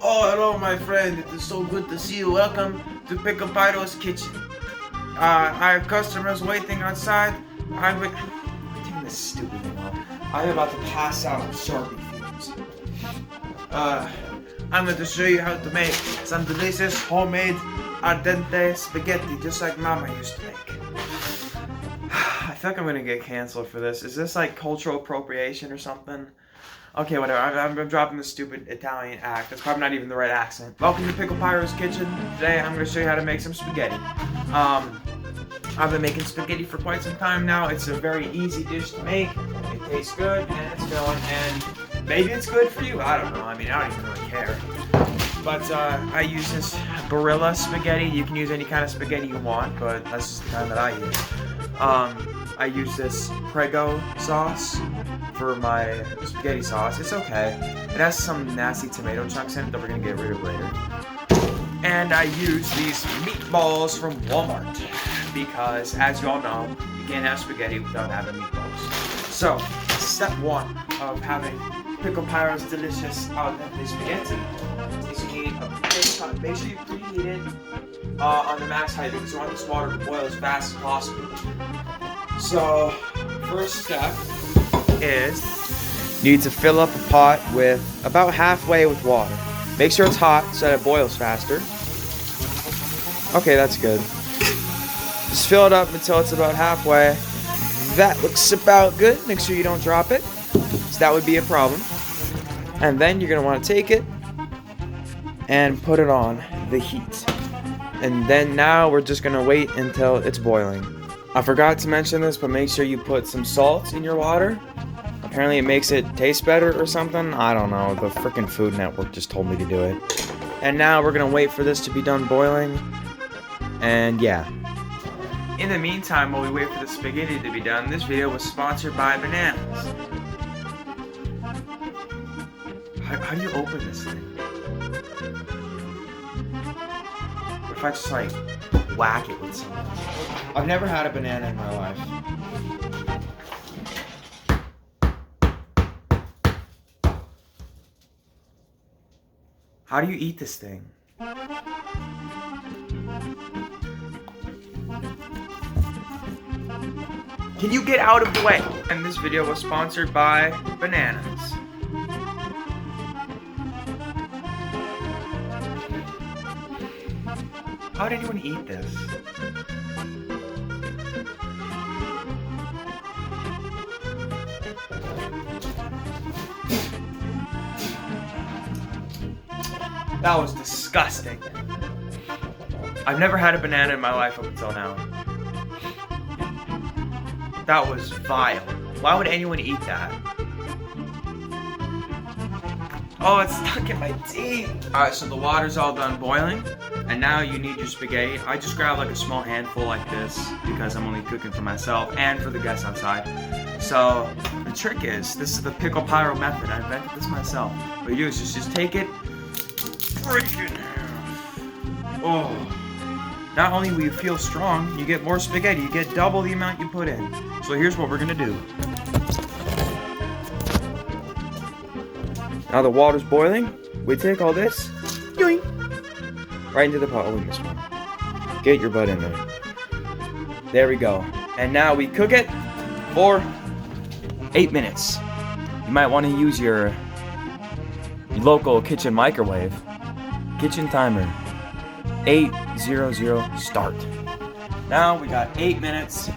Oh, hello, my friend. It is so good to see you. Welcome to PicklePyro's kitchen. I have customers waiting outside. I'm taking this stupid thing off. I'm about to pass out of Sharpie fumes. I'm going to show you how to make some delicious homemade al dente spaghetti, just like Mama used to make. I feel like I'm going to get canceled for this. Is this like cultural appropriation or something? Okay, whatever. I'm dropping this stupid Italian act. That's probably not even the right accent. Welcome to PicklePyro's kitchen. Today I'm going to show you how to make some spaghetti. I've been making spaghetti for quite some time now. It's a very easy dish to make. It tastes good and it's filling, and maybe it's good for you. I don't know. I mean, I don't even really care. But I use this Barilla spaghetti. You can use any kind of spaghetti you want, but that's just the kind that I use. I use this Prego sauce for my spaghetti sauce. It's okay. It has some nasty tomato chunks in it that we're gonna get rid of later. And I use these meatballs from Walmart because, as you all know, you can't have spaghetti without having meatballs. So, step one of having PicklePyro's delicious al dente spaghetti is you need a big pot. Make sure you preheat it on the max height because you want this water to boil as fast as possible. So, first step is you need to fill up a pot with about halfway with water. Make sure it's hot so that it boils faster. Okay, that's good. Just fill it up until it's about halfway. That looks about good. Make sure you don't drop it, so that would be a problem. And then you're going to want to take it and put it on the heat. And then now we're just going to wait until it's boiling. I forgot to mention this, but make sure you put some salt in your water. Apparently it makes it taste better or something. I don't know. The freaking Food Network just told me to do it. And now we're going to wait for this to be done boiling. And yeah. In the meantime, while we wait for the spaghetti to be done, this video was sponsored by bananas. How do you open this thing? What if I just like whack it with something? I've never had a banana in my life. How do you eat this thing? Can you get out of the way? And this video was sponsored by bananas. How would anyone eat this? That was disgusting. I've never had a banana in my life up until now. That was vile. Why would anyone eat that? Oh, it's stuck in my teeth. Alright, so the water's all done boiling. And now you need your spaghetti. I just grabbed like a small handful like this because I'm only cooking for myself and for the guests outside. So the trick is, this is the PicklePyro method. I invented this myself. What you do is just take it, break it in half. Oh. Not only will you feel strong, you get more spaghetti. You get double the amount you put in. So here's what we're gonna do. Now the water's boiling. We take all this, yoink, right into the pot. Oh, we missed one. Get your butt in there. There we go. And now we cook it for 8 minutes. You might want to use your local kitchen microwave. Kitchen timer. 8:00 start. Now we got 8 minutes.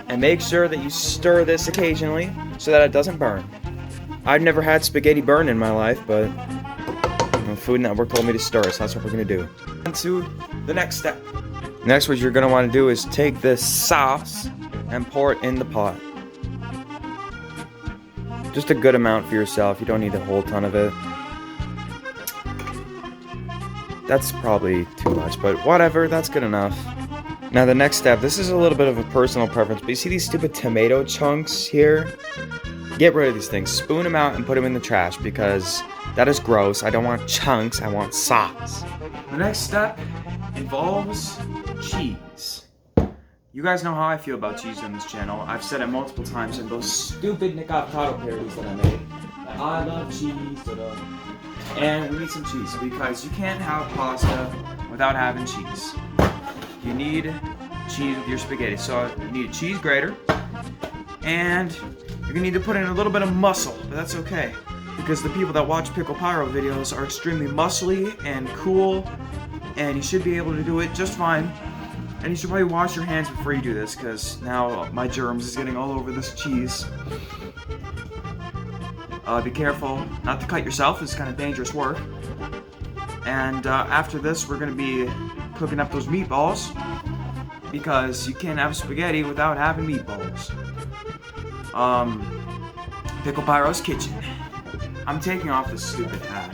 And make sure that you stir this occasionally so that it doesn't burn. I've never had spaghetti burn in my life, but the Food Network told me to stir, so that's what we're gonna do. On to the next step. Next, what you're gonna want to do is take this sauce and pour it in the pot. Just a good amount for yourself. You don't need a whole ton of it. That's probably too much, but whatever, that's good enough. Now the next step, this is a little bit of a personal preference, but you see these stupid tomato chunks here? Get rid of these things. Spoon them out and put them in the trash because that is gross. I don't want chunks, I want sauce. The next step involves cheese. You guys know how I feel about cheese on this channel. I've said it multiple times in those stupid Nick Avocado parodies that I made. I love cheese. And we need some cheese because you can't have pasta without having cheese. You need cheese with your spaghetti. So you need a cheese grater, and you're gonna need to put in a little bit of muscle, but that's okay because the people that watch Pickle Pyro videos are extremely muscly and cool, and you should be able to do it just fine. And you should probably wash your hands before you do this because now my germs is getting all over this cheese. Be careful not to cut yourself. It's kind of dangerous work. And after this, we're going to be cooking up those meatballs because you can't have spaghetti without having meatballs. PicklePyro's kitchen. I'm taking off this stupid hat.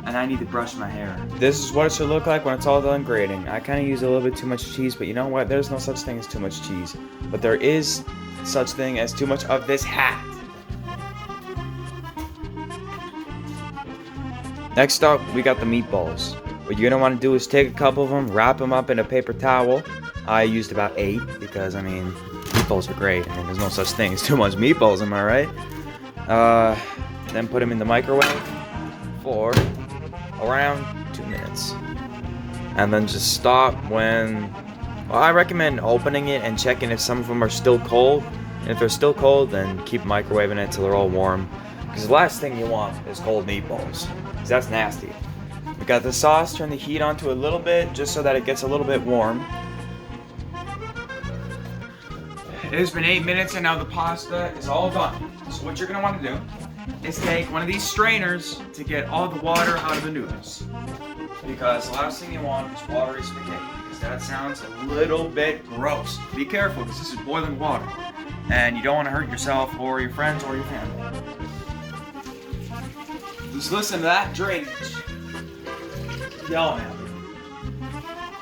And I need to brush my hair. This is what it should look like when it's all done grating. I kind of use a little bit too much cheese, but you know what? There's no such thing as too much cheese. But there is such thing as too much of this hat. Next up, we got the meatballs. What you're gonna want to do is take a couple of them, wrap them up in a paper towel. I used about 8 because, I mean, meatballs are great. I mean, there's no such thing as too much meatballs, am I right? Then put them in the microwave for around 2 minutes. And then just stop when... Well, I recommend opening it and checking if some of them are still cold. And if they're still cold, then keep microwaving it till they're all warm. Because the last thing you want is cold meatballs. Because that's nasty. We got the sauce, turn the heat onto a little bit just so that it gets a little bit warm. It has been 8 minutes and now the pasta is all done. So what you're going to want to do is take one of these strainers to get all the water out of the noodles. Because the last thing you want is watery spaghetti, because that sounds a little bit gross. Be careful, because this is boiling water. And you don't want to hurt yourself or your friends or your family. Just listen to that drainage. Yelling at me.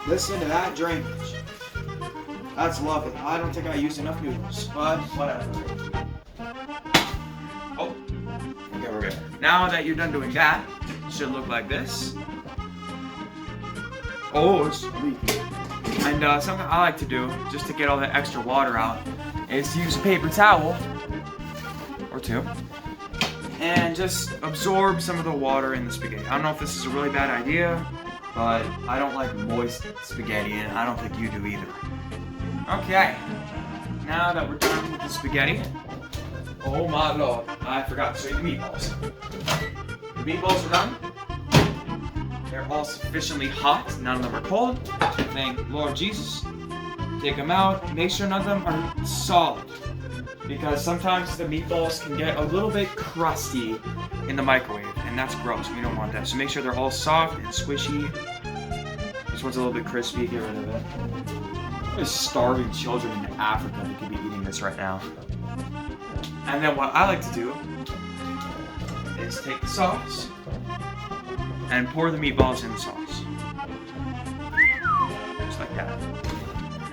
Listen to that drainage. That's lovely. I don't think I used enough noodles, but whatever. Oh. Okay, we're good. Now that you're done doing that, it should look like this. Oh, it's leaking. And something I like to do, just to get all the extra water out, is to use a paper towel, or 2, and just absorb some of the water in the spaghetti. I don't know if this is a really bad idea, but I don't like moist spaghetti, and I don't think you do either. Okay, now that we're done with the spaghetti, oh my lord, I forgot to show you the meatballs. The meatballs are done. They're all sufficiently hot, none of them are cold. Thank Lord Jesus. Take them out, make sure none of them are solid. Because sometimes the meatballs can get a little bit crusty in the microwave, and that's gross, we don't want that. So make sure they're all soft and squishy. This one's a little bit crispy, get rid of it. There's starving children in Africa that could be eating this right now. And then what I like to do is take the sauce and pour the meatballs in the sauce. Just like that.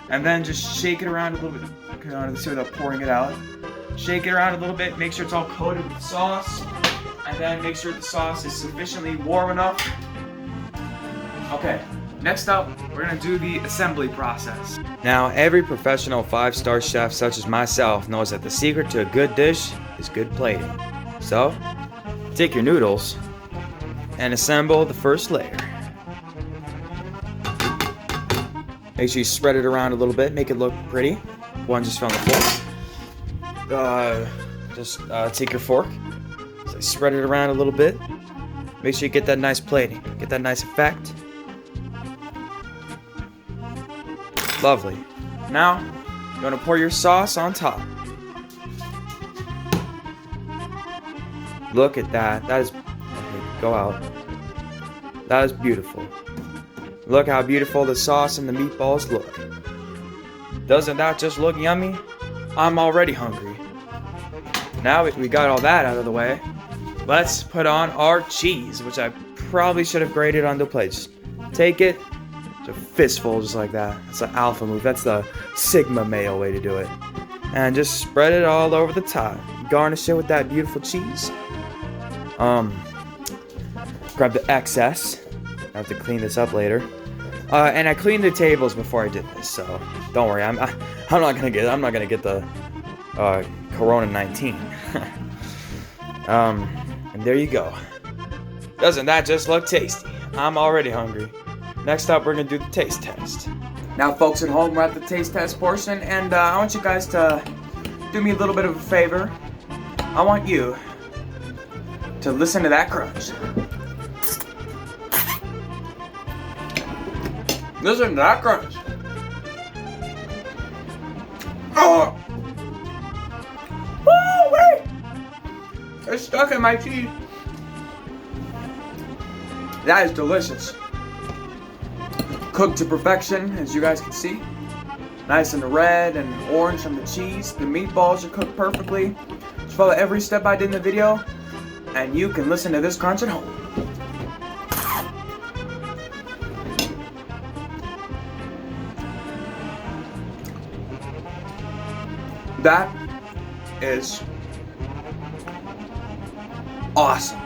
And then just shake it around a little bit. Let's see without pouring it out. Shake it around a little bit, make sure it's all coated with sauce. And then make sure the sauce is sufficiently warm enough. Okay, next up, we're gonna do the assembly process. Now, every professional 5-star chef such as myself knows that the secret to a good dish is good plating. So, take your noodles and assemble the first layer. Make sure you spread it around a little bit, make it look pretty. One just fell on the floor. Take your fork, so spread it around a little bit. Make sure you get that nice plating, get that nice effect. Lovely. Now, you're going to pour your sauce on top. Look at that. That is... Okay, go out. That is beautiful. Look how beautiful the sauce and the meatballs look. Doesn't that just look yummy? I'm already hungry. Now we got all that out of the way. Let's put on our cheese, which I probably should have grated onto a plate. Just take it. A fistful just like that. That's an alpha move. That's the Sigma male way to do it. And just spread it all over the top. Garnish it with that beautiful cheese. Grab the excess. I have to clean this up later. And I cleaned the tables before I did this, so don't worry. I'm not gonna get the Corona 19. And there you go. Doesn't that just look tasty? I'm already hungry. Next up, we're gonna do the taste test. Now, folks at home, we're at the taste test portion, and I want you guys to do me a little bit of a favor. I want you to listen to that crunch. Listen to that crunch. Oh! Woo, wait! It's stuck in my teeth. That is delicious. Cooked to perfection, as you guys can see. Nice and red and orange from the cheese. The meatballs are cooked perfectly. Just follow every step I did in the video, and you can listen to this crunch at home. That is awesome.